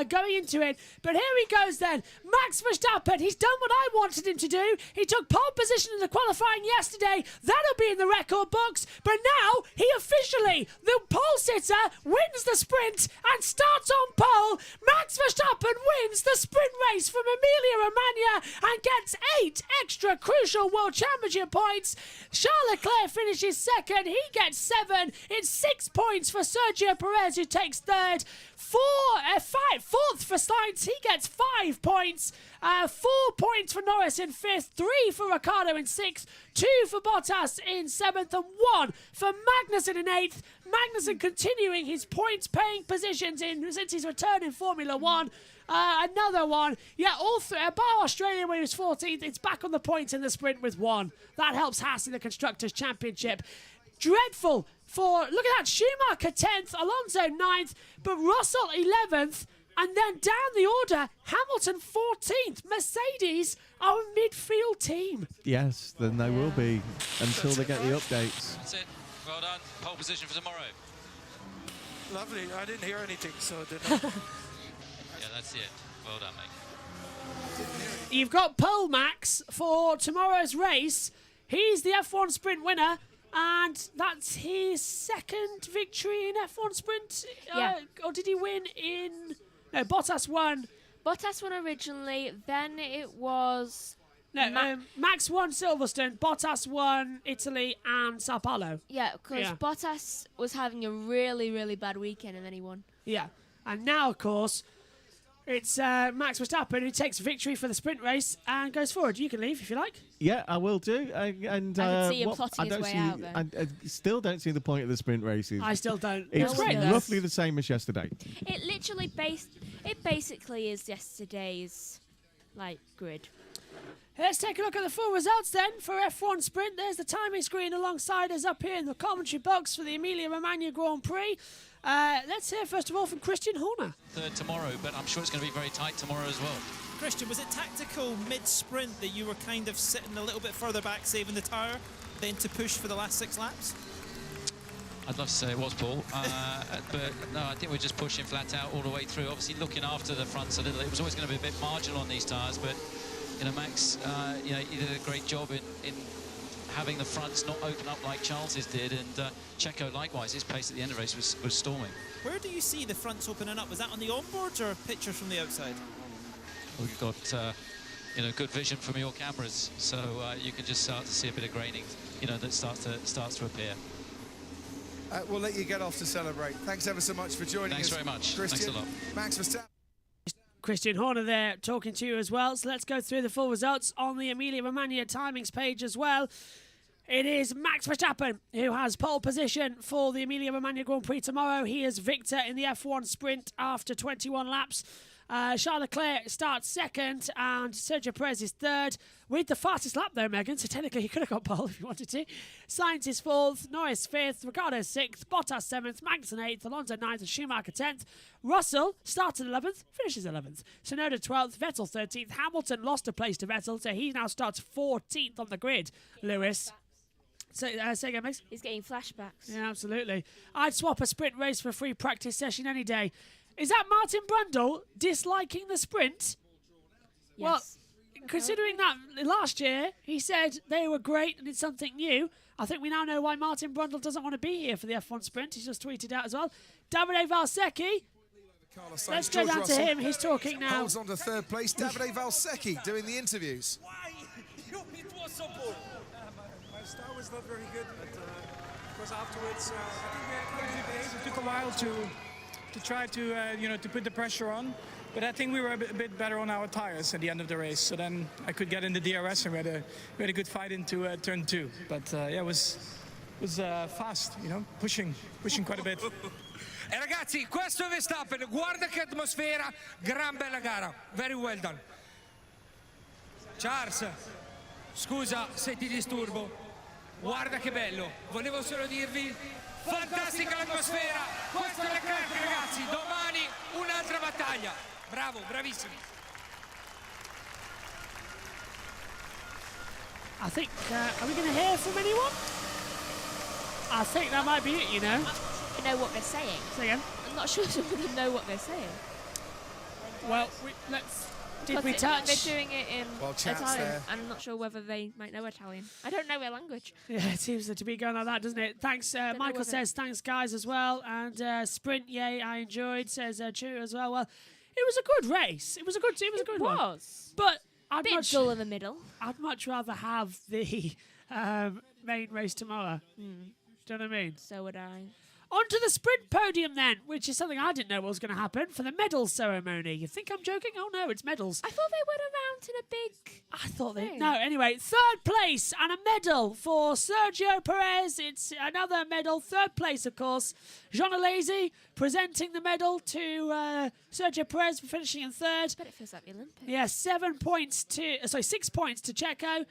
going into it. But here he goes then. Max Verstappen, he's done what I wanted him to do. He took pole position in the qualifying yesterday. That'll be in the record books. But now, he officially, the pole sitter, wins the sprint and starts on pole. Max Verstappen wins the sprint race from Emilia Romagna and gets 8 extra crucial World Championship points. Charles Leclerc finishes 2nd. He gets 7. It's 6 points for Sergio Perez, who takes 3rd. 4th for Sainz, he gets 5 points. 4 points for Norris in 5th, 3 for Ricciardo in 6th, 2 for Bottas in 7th, and 1 for Magnussen in 8th. Magnussen continuing his points-paying positions since his return in Formula 1. Another one. Yeah, all three. Bar Australia, where he was 14th, it's back on the points in the sprint with 1. That helps Haas in the Constructors Championship. Dreadful for, look at that, Schumacher 10th, Alonso 9th, but Russell 11th, and then down the order, Hamilton 14th. Mercedes are a midfield team. Yes, then they will be until they get the updates. That's it. Well done. Pole position for tomorrow. Lovely. I didn't hear anything, so I didn't know. Yeah, that's it. Well done, mate. You've got Pole Max for tomorrow's race. He's the F1 sprint winner. And that's his 2nd victory in F1 sprint. Yeah. Or did he win in... No, Bottas won. Bottas won originally, then it was... No, Max won Silverstone, Bottas won Italy and Sao Paulo. Yeah, because Bottas was having a really, really bad weekend and then he won. Yeah. And now, of course, it's Max Verstappen who takes victory for the sprint race and goes forward. You can leave if you like. Yeah, I will do. And I can see him plotting his way out, though. I still don't see the point of the sprint races. I still don't. It's great, roughly the same as yesterday. It literally basically is yesterday's grid. Let's take a look at the full results then for F1 Sprint. There's the timing screen alongside us up here in the commentary box for the Emilia Romagna Grand Prix. Let's hear first of all from Christian Horner. 3rd tomorrow, but I'm sure it's going to be very tight tomorrow as well. Christian, was it tactical mid-sprint that you were kind of sitting a little bit further back, saving the tyre, then to push for the last 6 laps? I'd love to say it was, Paul, but no, I think we're just pushing flat out all the way through. Obviously, looking after the fronts a little. It was always going to be a bit marginal on these tyres, but Max, he did a great job in having the fronts not open up like Charles's did, and Checo likewise. His pace at the end of the race was storming. Where do you see the fronts opening up? Was that on the onboards or pictures from the outside? Well, you've got good vision from your cameras, so you can just start to see a bit of graining, that starts to appear. We'll let you get off to celebrate. Thanks ever so much for joining us. Thanks very much. Christian. Thanks a lot. Max Verstappen. Christian Horner there talking to you as well. So let's go through the full results on the Emilia Romagna timings page as well. It is Max Verstappen who has pole position for the Emilia Romagna Grand Prix tomorrow. He is victor in the F1 sprint after 21 laps. Charles Leclerc starts 2nd and Sergio Perez is 3rd with the fastest lap there, Megan, so technically he could have got pole if he wanted to. Sainz is 4th, Norris 5th, Ricciardo 6th, Bottas 7th, Magnussen 8th, Alonso 9th and Schumacher 10th. Russell started 11th, finishes 11th. Tsunoda 12th, Vettel 13th. Hamilton lost a place to Vettel, so he now starts 14th on the grid. Lewis. Say again, Max. He's getting flashbacks. Yeah, absolutely. I'd swap a sprint race for a free practice session any day. Is that Martin Brundle disliking the sprint? Yes. Well, considering that last year he said they were great and it's something new, I think we now know why Martin Brundle doesn't want to be here for the F1 sprint. He's just tweeted out as well. Davide Valsecchi. Let's go down to him. He's talking now. Holds on to third place. Davide Valsecchi doing the interviews. Why? It was so poor. My start was not very good, but because afterwards, I think we had a good pace. It took a while to try to to put the pressure on. But I think we were a bit better on our tires at the end of the race. So then I could get in the DRS and we had a good fight into turn 2. But yeah, it was fast, pushing quite a bit. E ragazzi, questo è Verstappen, guarda che atmosfera, gran bella gara, very well done. Charles, scusa se ti disturbo, guarda che bello, volevo solo dirvi, fantastica l'atmosfera, questo è Leclerc ragazzi, domani un'altra battaglia, bravo, bravissimi. I think, are we going to hear from anyone? I think that might be it, You know what they're saying. Say again? I'm not sure some of them know what they're saying. Well, did we touch? They're doing it in chat's Italian. there. I'm not sure whether they might know Italian. I don't know their language. Yeah, it seems to be going like that, doesn't it? Thanks, Michael says, thanks, guys, as well. And Sprint, yay, I enjoyed, says Chu as well. Well, it was a good race. It was a good one. But I'd Bit dull in the middle. I'd much rather have the main race tomorrow. Do you know what I mean? So would I. On to the sprint podium then, which is something I didn't know was going to happen for the medal ceremony. You think I'm joking? Oh no, it's medals. I thought they went around in a big... I thought thing. No, anyway, third place and a medal for Sergio Perez. It's another medal. Third place, of course. Jean Alesi presenting the medal to Sergio Perez for finishing in third. But it feels like the Olympics. Yeah, 6 points to Checo.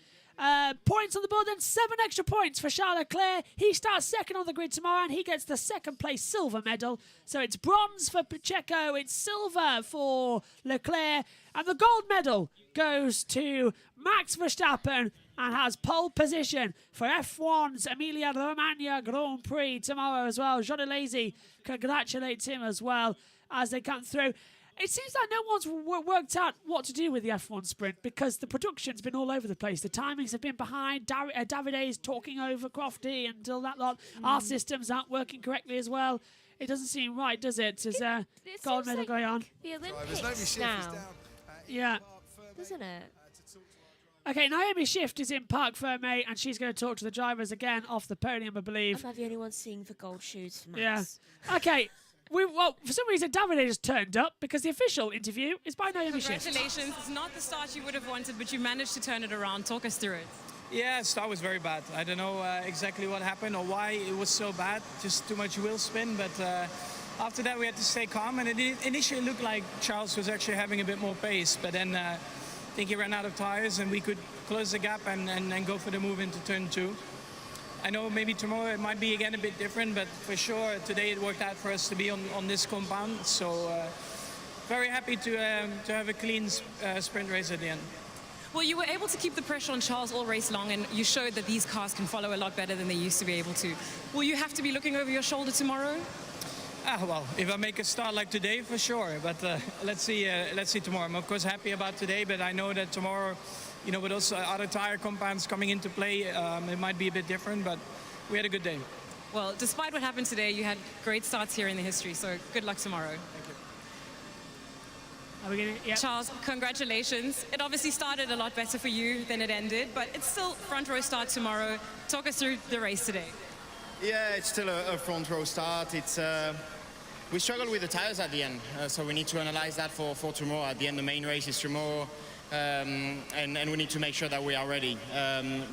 Points on the board, then 7 extra points for Charles Leclerc. He starts second on the grid tomorrow and he gets the second place silver medal. So it's bronze for Checo, it's silver for Leclerc, and the gold medal goes to Max Verstappen and has pole position for F1's Emilia Romagna Grand Prix tomorrow as well. Jean Alesi congratulates him as well as they come through. It seems like no one's worked out what to do with the F1 sprint because the production's been all over the place. The timings have been behind. Davide is talking over Crofty and all that lot. Our systems aren't working correctly as well. It doesn't seem right, does it? There's a gold medal going on. The Olympics now. Yeah. Doesn't it? Okay, Naomi Schiff is in Parc Fermé and she's going to talk to the drivers again off the podium, I believe. I'm not the only one seeing the gold shoes for Max. Yeah. Okay. Well, for some reason, Davide just turned up because the official interview is by Naomi Schiff. Congratulations. It's not the start you would have wanted, but you managed to turn it around. Talk us through it. Yeah, the start was very bad. I don't know exactly what happened or why it was so bad. Just too much wheel spin. But after that, we had to stay calm. And it initially looked like Charles was actually having a bit more pace. But then I think he ran out of tires and we could close the gap and go for the move into turn 2. I know maybe tomorrow it might be again a bit different, but for sure today it worked out for us to be on this compound. So very happy to have a clean sprint race at the end. Well, you were able to keep the pressure on Charles all race long, and you showed that these cars can follow a lot better than they used to be able to. Will you have to be looking over your shoulder tomorrow? Well, if I make a start like today, for sure. But let's see tomorrow. I'm of course happy about today, but I know that tomorrow, with also other tire compounds coming into play, it might be a bit different, but we had a good day. Well, despite what happened today, you had great starts here in the history, so good luck tomorrow. Thank you. Are we gonna, yeah. Charles, congratulations. It obviously started a lot better for you than it ended, but it's still front row start tomorrow. Talk us through the race today. Yeah, it's still a front row start. It's we struggled with the tires at the end, so we need to analyze that for tomorrow. At the end, the main race is tomorrow. And we need to make sure that we are ready.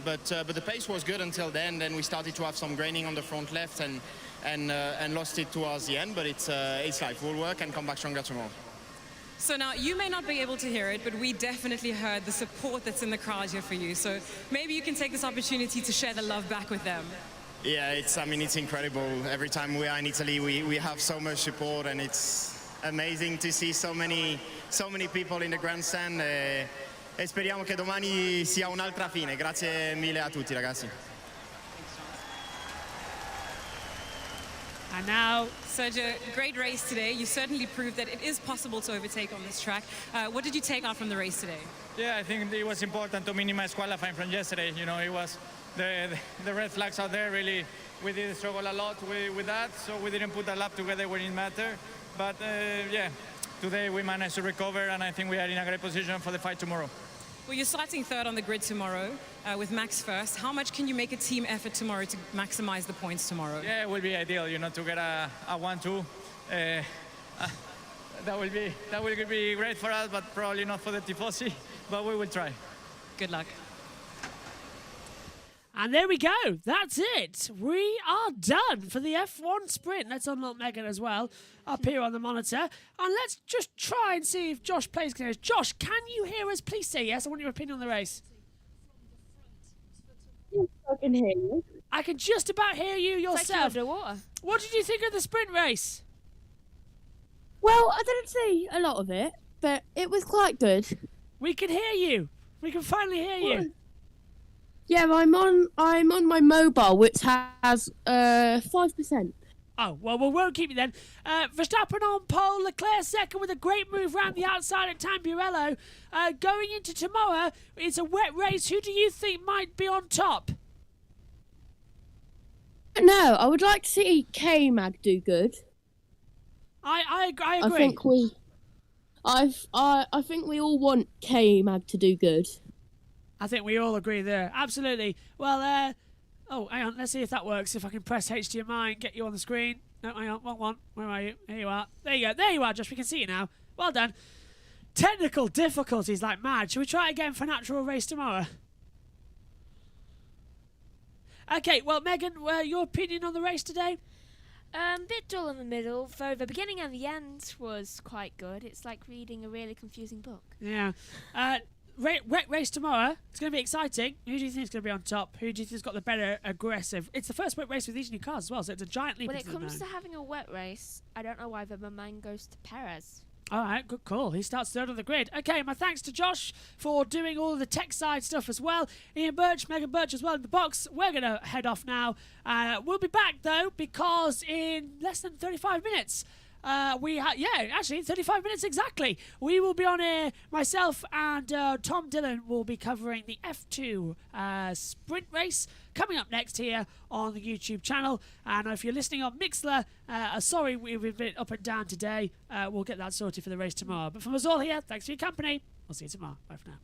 But the pace was good until then. Then we started to have some graining on the front left and lost it towards the end. But it's life. We'll work and come back stronger tomorrow. So now, you may not be able to hear it, but we definitely heard the support that's in the crowd here for you. So maybe you can take this opportunity to share the love back with them. Yeah, it's incredible. Every time we are in Italy, we have so much support, and it's amazing to see so many people in the grandstand. E speriamo che domani sia un'altra fine. Grazie mille a tutti, ragazzi. And now... Sergio, great race today. You certainly proved that it is possible to overtake on this track. What did you take out from the race today? Yeah, I think it was important to minimize qualifying from yesterday. You know, it was the red flags out there. Really, we did struggle a lot with that, so we didn't put a lap together when it mattered. But yeah, today we managed to recover, and I think we are in a great position for the fight tomorrow. Well, you're starting third on the grid tomorrow with Max first. How much can you make a team effort tomorrow to maximize the points tomorrow? Yeah, it will be ideal, you know, to get a 1-2. That will be great for us, but probably not for the Tifosi, but we will try. Good luck. And there we go. That's it. We are done for the F1 sprint. Let's unlock Megan as well up here on the monitor. And let's just try and see if JoshPlayz can hear us. Josh, can you hear us? Please say yes. I want your opinion on the race. Yes, I can hear you. I can just about hear you yourself. It's like you're underwater. What did you think of the sprint race? Well, I didn't see a lot of it, but it was quite good. We can hear you. We can finally hear you. Yeah, I'm on my mobile, which has 5%. Oh, well, we won't keep you then. Verstappen on pole, Leclerc second with a great move round the outside at Tamburello. Going into tomorrow, it's a wet race. Who do you think might be on top? No, I would like to see K-Mag do good. I agree. I think we all want K-Mag to do good. I think we all agree there. Absolutely. Well, oh, hang on. Let's see if that works. If I can press HDMI and get you on the screen. No, hang on. Wrong one. Where are you? Here you are. There you go. There you are, Josh. We can see you now. Well done. Technical difficulties like mad. Shall we try again for natural race tomorrow? Okay, well, Megan, your opinion on the race today? Bit dull in the middle, though the beginning and the end was quite good. It's like reading a really confusing book. Yeah. Wet race tomorrow. It's going to be exciting. Who do you think is going to be on top? Who do you think has got the better aggressive? It's the first wet race with these new cars as well, so it's a giant leap. When into it the comes to unknown. having a wet race, I don't know why my mind goes to Perez. All right, good call. He starts third on the grid. Okay, my thanks to Josh for doing all of the tech side stuff as well. Ian Burch, Megan Burch as well in the box. We're going to head off now. We'll be back, though, because in less than 35 minutes... actually 35 minutes exactly. We will be on air. Myself and Tom Dillon will be covering the F2 sprint race coming up next here on the YouTube channel. And if you're listening on Mixler, sorry we've been up and down today. We'll get that sorted for the race tomorrow. But from us all here, thanks for your company. I'll see you tomorrow. Bye for now.